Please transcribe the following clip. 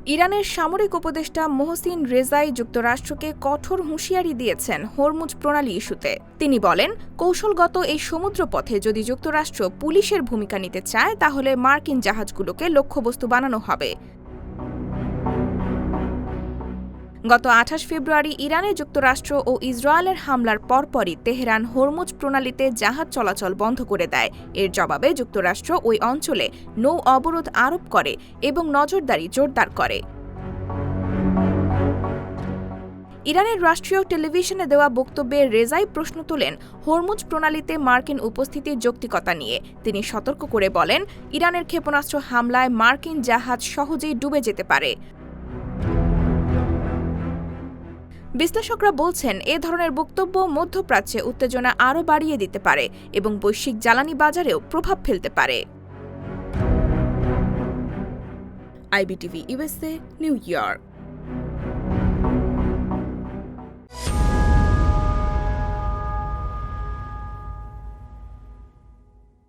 ইরানের সামরিক উপদেষ্টা মোহসিন রেজাই যুক্তরাষ্ট্রকে কঠোর হুঁশিয়ারি দিয়েছেন হরমুজ প্রণালী ইস্যুতে। তিনি বলেন, কৌশলগত এই সমুদ্রপথে যদি যুক্তরাষ্ট্র পুলিশের ভূমিকা নিতে চায় তাহলে মার্কিন জাহাজগুলোকে লক্ষ্যবস্তু বানানো হবে। গত ২৮ ফেব্রুয়ারি ইরানে যুক্তরাষ্ট্র ও ইসরায়েলের হামলার পরপরই তেহরান হরমুজ প্রণালীতে জাহাজ চলাচল বন্ধ করে দেয়। এর জবাবে যুক্তরাষ্ট্র ওই অঞ্চলে নৌ অবরোধ আরোপ করে এবং নজরদারি জোরদার করে। ইরানের রাষ্ট্রীয় টেলিভিশনে দেওয়া বক্তব্যে রেজাই প্রশ্ন তোলেন হরমুজ প্রণালীতে মার্কিন উপস্থিতির যৌক্তিকতা নিয়ে। তিনি সতর্ক করে বলেন, ইরানের ক্ষেপণাস্ত্র হামলায় মার্কিন জাহাজ সহজেই ডুবে যেতে পারে। বিশ্লেষকরা বলছেন, এ ধরনের বক্তব্য মধ্যপ্রাচ্যে উত্তেজনা আরও বাড়িয়ে দিতে পারে এবং বৈশ্বিক জ্বালানি বাজারেও প্রভাব ফেলতে পারে। IBTV USA, new York.